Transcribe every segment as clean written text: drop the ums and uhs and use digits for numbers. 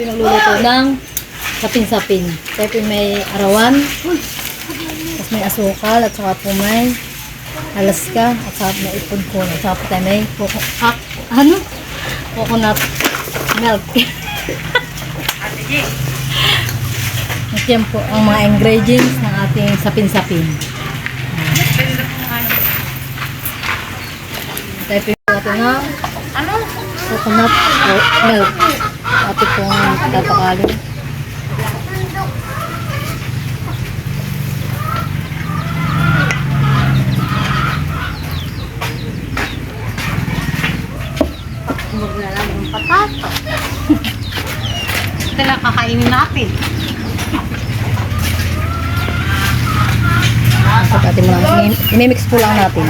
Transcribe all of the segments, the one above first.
pinagluluto ng sapin-sapin. Tayo po may arawan, tapos may asukal, at saka po may alaska, at saka may ipod ko, at saka po tayo may coconut milk. At yan po ang mga ingredients ng ating sapin-sapin. Tayo po yung ating coconut milk. Ate pong tapakalin. Huwag na lang yung patato. Ito lang kakainin natin. At ating mga imimix po lang natin.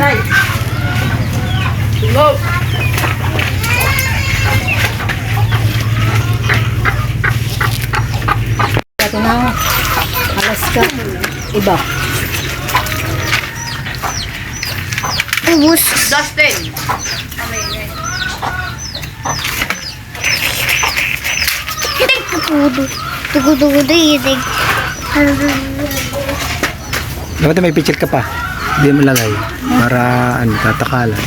Ito ng alaska iba. Ubus. Dustin. Tugudugudu itig. Dapat may picture ka pa. Hindi mo lagay. Para ano, tatakalan.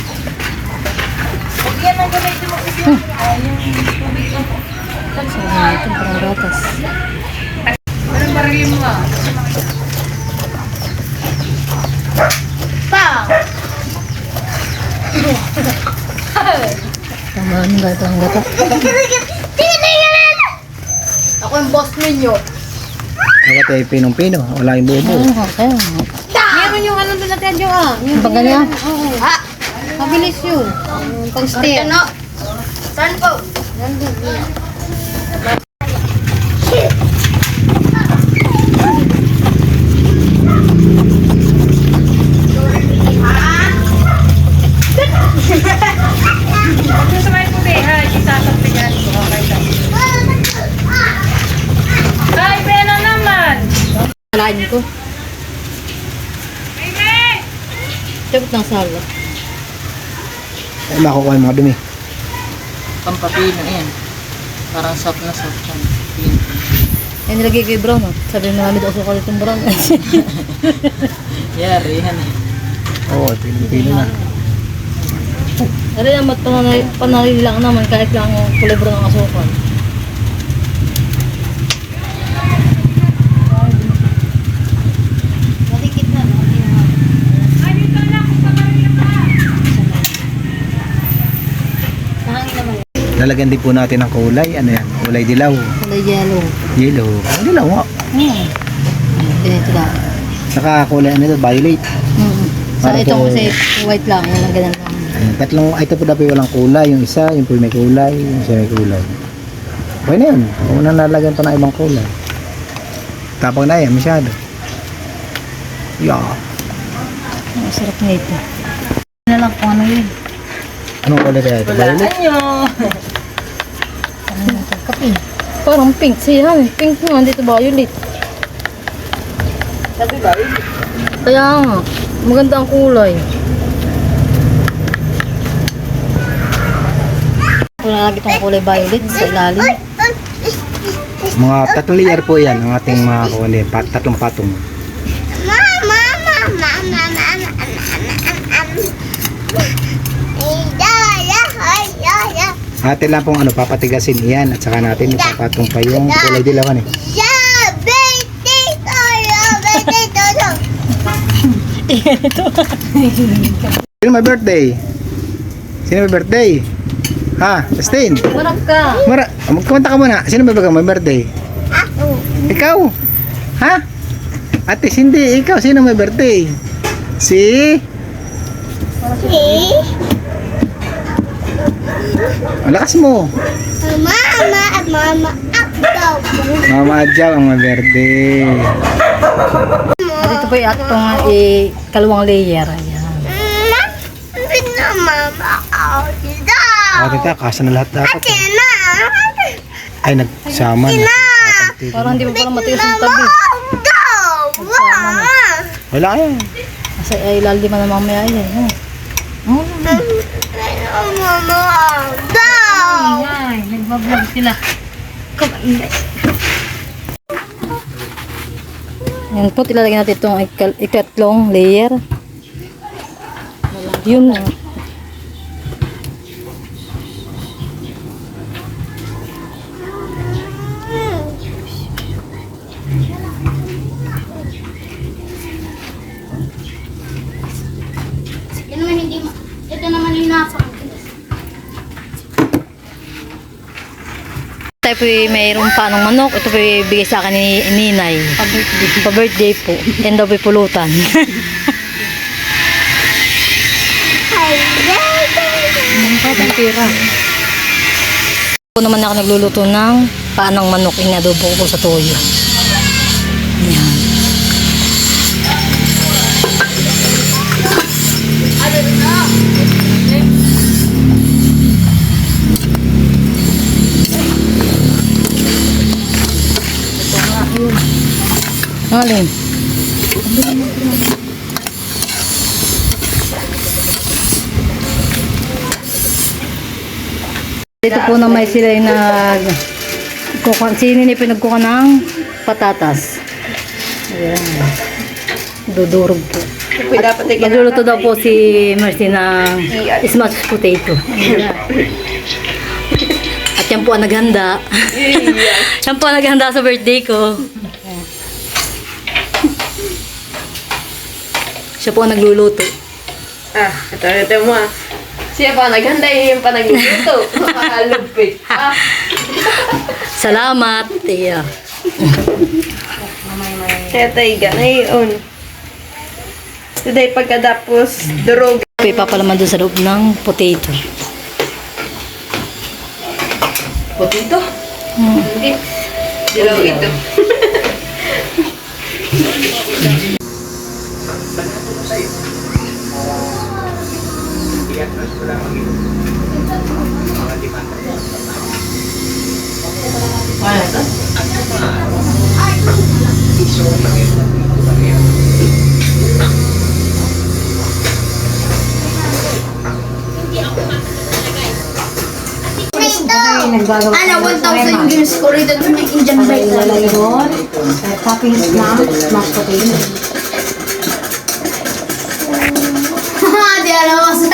So, ito parang gatas. Tama ang gata ang gata. Ako yung boss ninyo. Dapat ay pinong-pino. Wala yung buo-buo. Okay. Meron yung ano doon natin yung Yung pag ganyan. Oo. Ha? Mabilis yun. Pag-steer. Ano? Saan po? Nandun. Kalain ko. Dapat ng sala. Ay, makukuha yung mga dumi. Pampapino yan. Parang soft na soft yan. Yan nilagay kay brown. Oh. Sabi marami daw sukal itong brown. Yari yan eh. Oo, pinong-pino na. Ano yan, panarili lang naman kahit lang kulay brown ang asukal. Lalagyan din po natin ng kulay. Ano yan? Kulay dilaw. Kulay yellow. Yellow. Dilaw nga. Ganito lang. Saka kulay ano ito? Violet. Sa Para itong po- kasi white lang. Yan ang ganun lang. Ayan, tatlong, ito po dapat walang kulay. Yung isa, yung po may kulay. Yung isa may kulay. Okay na yun. Huwag na nalagyan pa ng ibang kulay. Tapang na yan, masyado. Yeah. Ang sarap nito. Ano na lang kung ano yun. Anong kulay kaya ito? Violet? Kape. Parang pink siya. Pink nga, dito violet. Sabi ba? Kaya nga, maganda ang kulay. Wala lagi itong kulay violet sa ilalim. Mga tatlong layer po yan. Ang ating mga kulay. Tatlong patong. Atin lang pong ano, papatigasin iyan. At saka natin ipapatong pa yung kulay dilawan eh. Sino may birthday? Sino may birthday? Ha? Justin? Marap ka. Magkumanta ka muna. Sino may birthday? Ikaw? Ha? Ate, hindi. Ikaw. Sino may birthday? Si? Ang lakas mo. Mama Adjaw ang may birthday. At ito po yung atong kalawang layer. Ayan. O, tita, kasa na lahat dapat. Ay, nagsama na. Parang hindi mo pala matigas yung tabi. Wala yan. Kasi ay lalima na mamaya yan. Ay, nagbablog sila. Yan po, ilalagay natin itong ikatlong layer. Yun na. Ito naman hindi ito naman yung nasa Tayo po mayroong panong manok. Ito po bigay sa akin ni Ninay. Pa-birthday po. Yan daw po pulutan. Ako naman ako nagluluto ng panang manok. Inadobo ko sa toyo. Yan. Alin? Dito po na may sila yung sinin yung pinagkuha ng patatas. Ayan. Dudurog po. Magluluto daw po si Mercy ng smashed potato. At yan po ang naghanda. Yan po ang naghanda sa birthday ko. Siya po ang nagluluto. Ito mo ah. Siya pa naghanda yung pa nagluluto. Makalupit. Salamat. Tiya. Kaya tayo ganayon. Today pagkatapos durog. Ipapalaman doon sa loob ng potato. Potato? Hindi. Dilaw ito. Ano, 1,000 views ko rito sa may Indian bike. Ilalagay doon. Toppings ng mashed potato. Di alam mo, sir.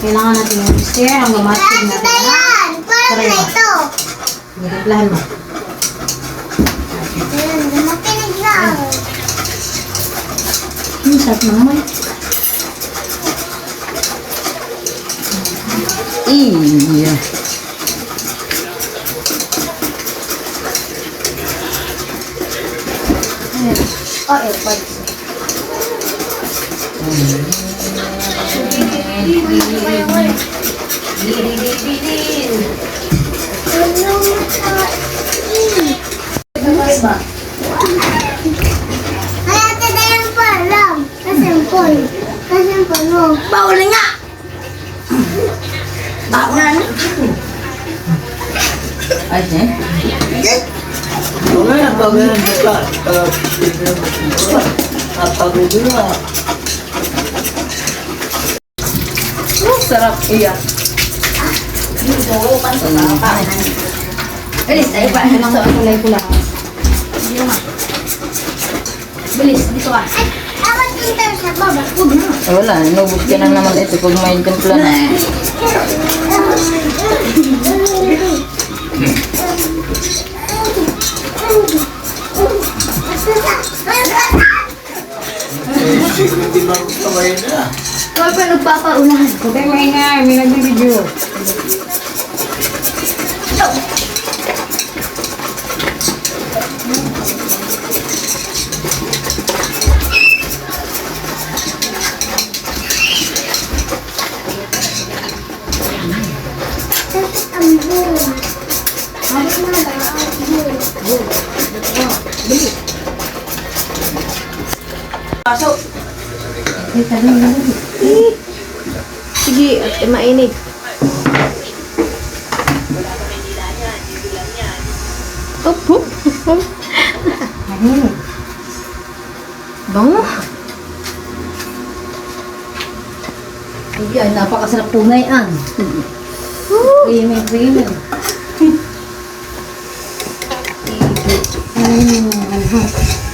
Kailangan natin yung stir hanggang ma-stir natin. Ayan! Paano na ito? Nagplahan mo. Ayan, makinig lang. Sarap na naman. Iya. Oh, airpods. Ay, ate, dayan pa lang. Kasimpol. Kasimpol mo. Bawal nga! Bawal na. Ay, eh? Sarap iya. Bilis, tayo pa. Ito ang kulay pula. Dito nga. Bilis, dito ka. Awan dito sa baba. Huwag na. Wala, inubog ka na naman ito kung may timpla na. Huwag pa nagpapaunahan. Okay, may nga. May nag-video. Ang buo. Ano na lang ang buo. Pasok. Sige, at mainit. Opo. Bango. Ay, napakasarap punay an. Creamy.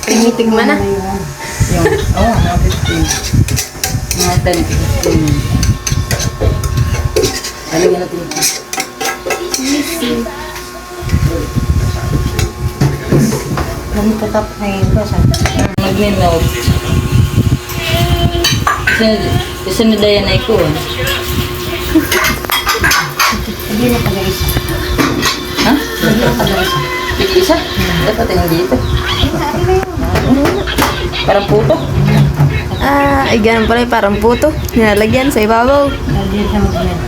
Tinitigman na. Yung, mga 15. Mga 10 to 15. Talagyan natin ito. Nagtatap na yun ba siya? Mag-melt. Isa na dayan na iko. Hindi na pala isa. Ha? Hindi isa? Dapat yung dito. Parang puto. Ah, ay ganun pala parang puto. Nilalagyan sa ibabaw. Hindi siya mag-melt.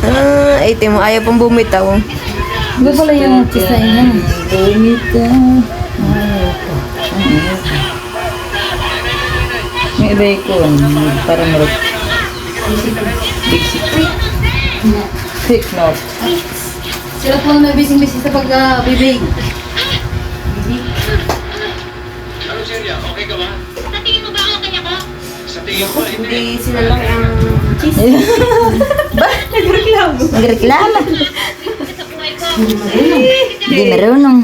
Ah, ay mo ayaw pang bumitaw. Iba pala yung cheese na yun. Bumita. May iba ko. Parang marot. Thick note. Sila po na bising-bising sa pag-bibig. Hindi sila lang ang Nagreklamo. Hindi marunong.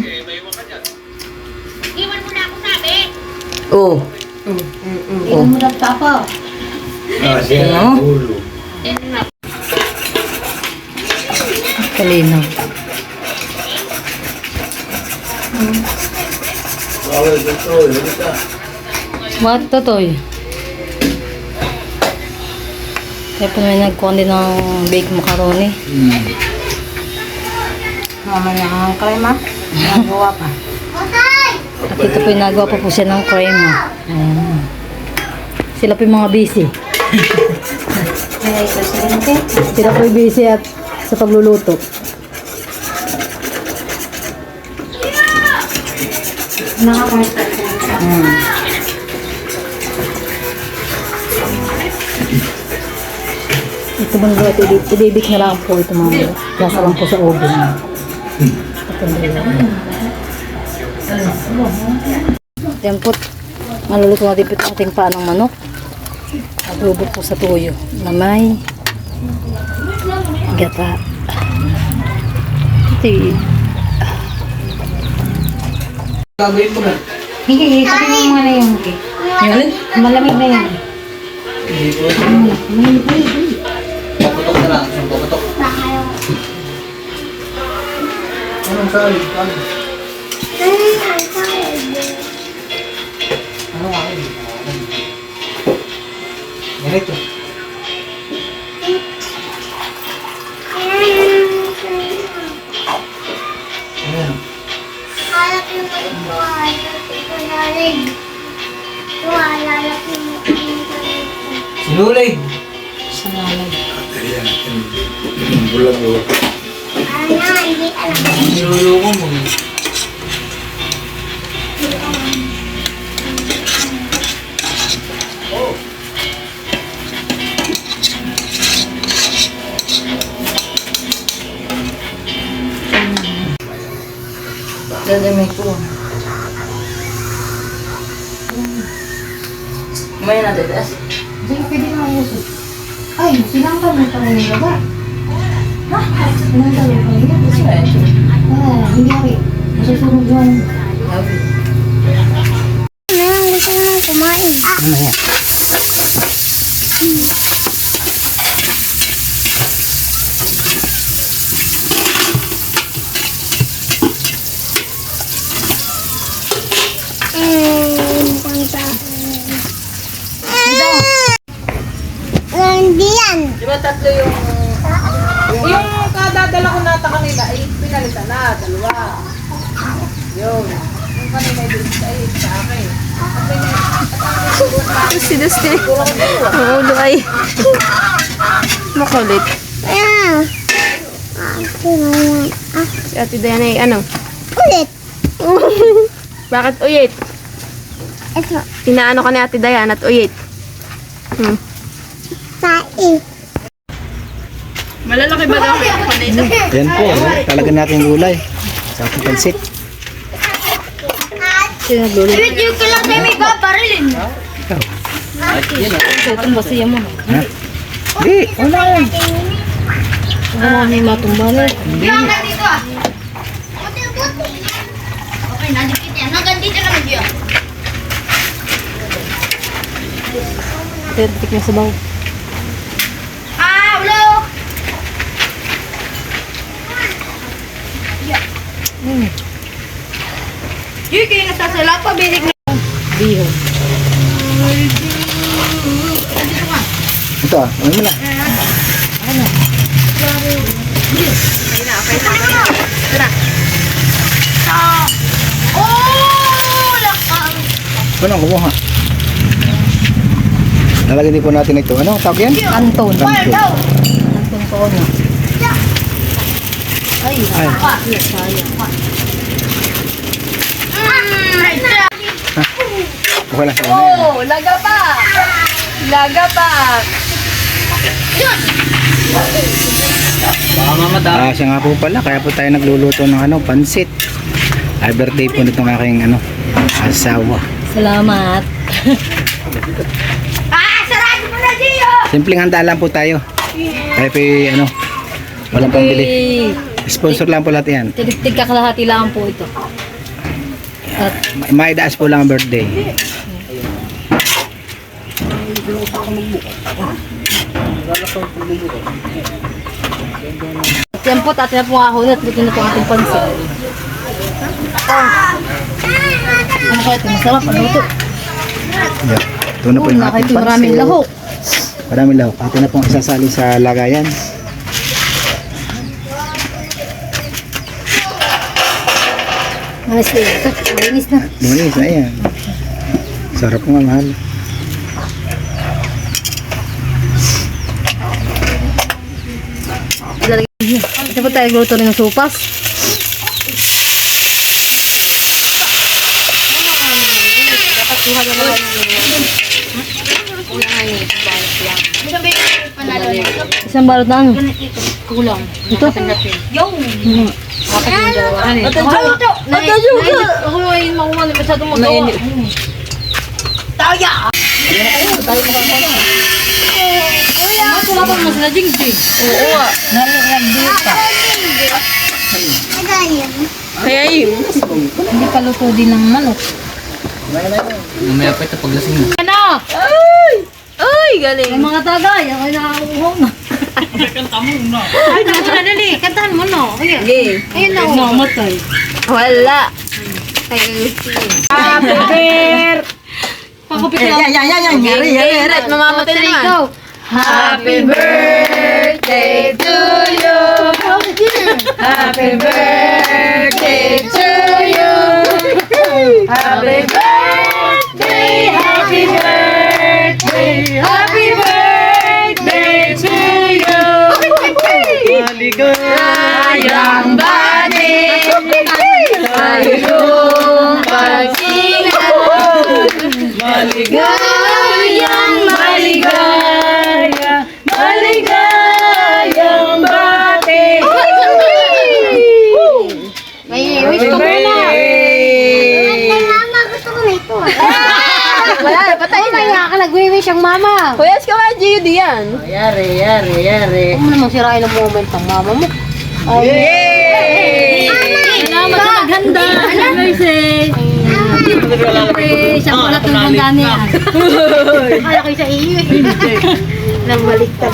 Iwan mo na ako sabi. Oo. Iwan mo lang tapa. Ano? Kalino. What to toy? Kaya po may nagkuhan din ng baked macaroni. Mamaya ang krema. Nagawa pa. At ito po yung nagawa pa po siya ng crema. Ayan. Sila po yung mga busy. Kaya ito silente. Sila po yung busy at sa pagluluto. Nakakarta. Ito bang gawa, idibik na lang po ito mga gasa lang po sa oven. Yan po, maluluto natin po ito ating paanong manok. Adobo po sa tuyo na may gata. Ito Gagawin ko na. Hindi, pati mo muna yung cake. Yan. Malamig na yan. Hindi ko. Paputok na lang. Isang paputok. Anong sali? Ano nga yun? Ganito. Ayan. Halap yung ito, halap ito na rin. Ito, halap yung ito. Sinulig. Ano na, hindi alam. Niluluko mo. Dadamay ko. Kumain natin, Tess. Hindi, pwede na ako. Ay, sinangkal mo pa rin yung baba. Ha? Sinangkal mo pa rin yung baba. Ah, hindi ako. Masusunod yun. Gusto mo nang kumain. Hindi yan. Di ba tatlo yung kadadala ko nata kanina ay pinalitan na, dalawa. Yun. Yung kanina ay sa akin. Si Dusty. Ulo ay. Makulit. Ayan. Si Ate Diana ay ano? Ulit. Bakit uyit? Ito. Inaano ka ni Ate Diana at uyit? Sai. Malalaki ba daw yung kanina? Yan po. Talaga natin gulay. Sa ating pansit. Sino nagluluto? Video ko lang tayo may babarilin. Ikaw. Ito itong basiya mo. Ha? Hindi. Wala yan. Ano may matumba na. Hanggang dito ah. Buti-buti. Okay, nadikit yan. Hanggang dito. titik na sabaw. Ah, ulo! Yun, kayo nasasala pa, binig na. Bihon. Ito ano mo na. Oh! Lakang! Ano, kumuha. Lalagyan din po natin ito. Ano, tawag yan? Kanton. Kanton. Kanton ko na. Ay, Ay. sayang. Okay lang sa una yan. Oh, laga pa. Laga pa. Siya nga po pala, kaya po tayo nagluluto ng ano, pansit. Ay, birthday po nitong aking ano, asawa. Salamat. Ah, sarado mo na, Gio! Simpleng handa lang po tayo. Kaya po ano, walang pambili. Sponsor lang po lahat yan. Tig kakalahati lang po ito. At Maidaas po lang ang birthday. yan po, tatin na po ako at luto na po ang ating pansit. Ano kaya ito? Masarap. Ano ito? Yeah. Ito na po yung ating Ito maraming pansit. lahok. Maraming lahok. Ito na pong isasali sa lagayan. Manis na ito. Manis na. Lumanis na yan. Sarap nga, mahal. Ito po tayo gluto rin ng supas. Isang balot na ano? Kulang. Ito? Yung! Ito juga! Ito juga! Ako ay makuha na masyadong magawa. Taya! Wala pa mo sila Jing-Jing. Oo ah. Nalagdita. Kaya yun. Hindi pa luto din ng manok. Mamaya pa ito paglasing mo. Ano? Ay, galing. Ang mga tagay, ako nakauhaw na. Ay, kanta na dali. Kantahan mo no. Ayan. Okay. Ayun na. Mamatay. Wala. Ay, happy birthday. Pakupit lang. Yan. Mamamatay na naman. Happy birthday to you. Happy birthday to you. Happy birthday, happy birthday, happy birthday to you. Maligayang bati, mayroong pagsingat. Maligayang, maligayang bati. May wish ko muna. Mama, gusto ko na ito. Wala, patay na. Kaya ka nag-wish ang mama. Kuya, ka ba, Gio, diyan? Yari. Huwag mo namang sirain ang moment ng mama mo. Yay! Salamat sa naghanda. Mercy. Siyempre, siya ang palat ng handa niya. Akala ko sa iyo eh. Nang baliktad.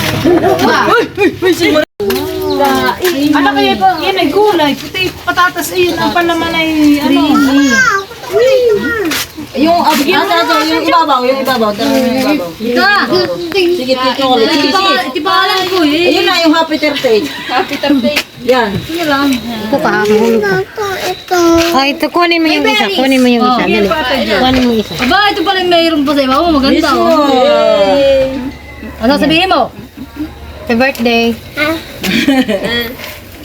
Ano kaya po? Yan ay gulay. Puti patatas. Ayun, ang palaman ay ano? Yung yung ibabaw. Ito. Sige, tito ko. Ito pa alam ko eh. Ayun na yung happy birthday. Happy birthday. Yan. Sige lang. Ito pa, mahulog ka. Ito. Oh, ito, kunin mo yung isa. Kunin mo yung isa. Dali. Kunin mo yung isa. Aba, ito pala yung mayroon pa sa ibabaw. Maganda. Oh. Ano sabihin mo? Happy birthday.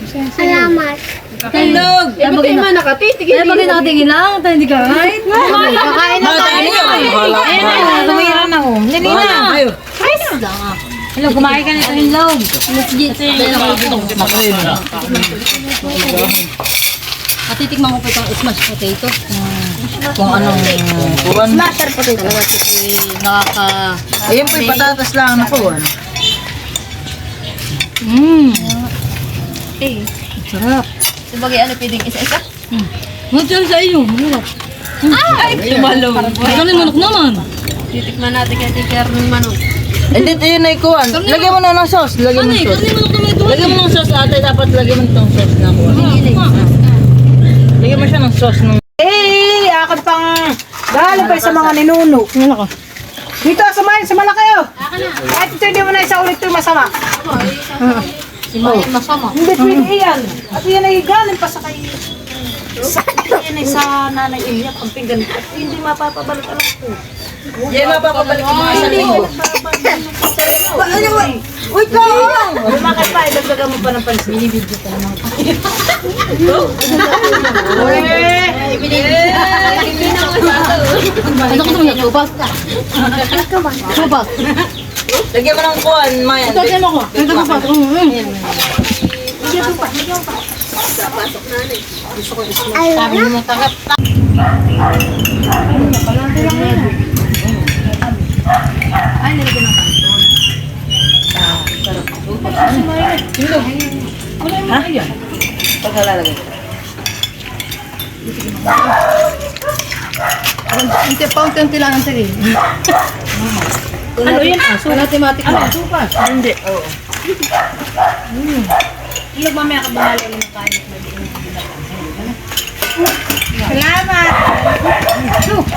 Salamat. Hello. Eh, ba't kayo man nakatitigil? Ay, bakit nakatingin lang? Tayo hindi ka kahit. Kakain na tayo. Ayun na, tumira na oh. Dali na. Ayo. Hello, kumain ka nito yung log. Matitikman ko pa itong smashed potato. Kung anong kuwan. Smasher po dito. Nakaka... Ayun po yung patatas lang na kuwan. Sarap. Sabagay, ano pwedeng isa-isa? Nandiyan sa iyo. Manok. Ay, tumalong. Ano yung manok naman? Titikman natin kay Teacher ng manok. Hindi, yun na ikuhan. Lagyan mo na ng sauce. Lagyan mo ng sauce. Lagyan mo ng sauce ate. Dapat lagyan mo ng sauce na kuha. Lagyan mo siya ng sauce. Eh, akin pang dahil pa sa mga ninuno. Ano ko? Dito, sumala kayo. Kahit ito hindi mo na isa ulit ito masama. Masama. Hindi pwede iyan. At yan ay galing pa sa kay... Yan ay sa nanay Ilya, ang pinggan ko. Hindi mapapabalik alam ko. Yan, mapapabalik mo mga isang linggo. Uy, ka! Lumakay pa, idagdagan mo pa ng pansin. Binibidyo ka naman. Ano ko naman? Subak. Subak. Lagyan mo ng kuhan, Mayan. Ito, ano ko? Ito ko pa. Sabi mo mo takap. Ay, nilagyan ng kanton. Pagkalalagay. Hindi pa unti lang ang tiri. Ano yan? Aso? Mathematic ba? Aso pa? Hindi. Oo. Ilag mamaya ka bahali mo na kain. Salamat! Huwag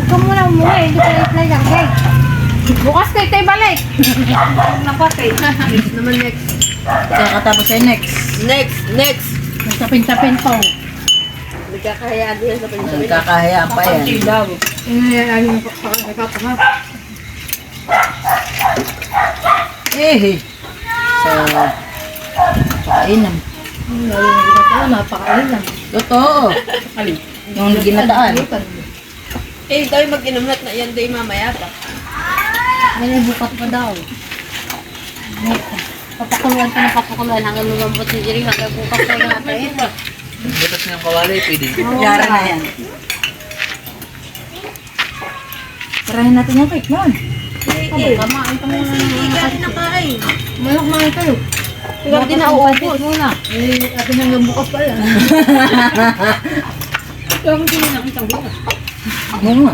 ka muna umuwi, hindi ka i-play lang, okay? Bukas kayo tayo balik! Napatay. Naman next. Pagkakatapos ay next. Next. Nagtapin-tapin pa. Nagkakahayaan pa yan. Ayun po. Nagkapangap. Eh, sa kainan. Napakain lang. Totoo. Yung ginataan. Eh, tayo mag-inumat na yan day mamaya pa. May bukat pa daw. Papakuluan ka ng papakuluan hanggang lumambot ni Jerry hanggang bukas tayo nga tayo. Butas ng kawali, pwede. Yara na yan. Sarahin natin yung cake man. Kamain ka muna ng Nakain. Malak na tayo. Huwag din na uubos. Muna. Eh, atin hanggang bukas pa yan. Oo nga.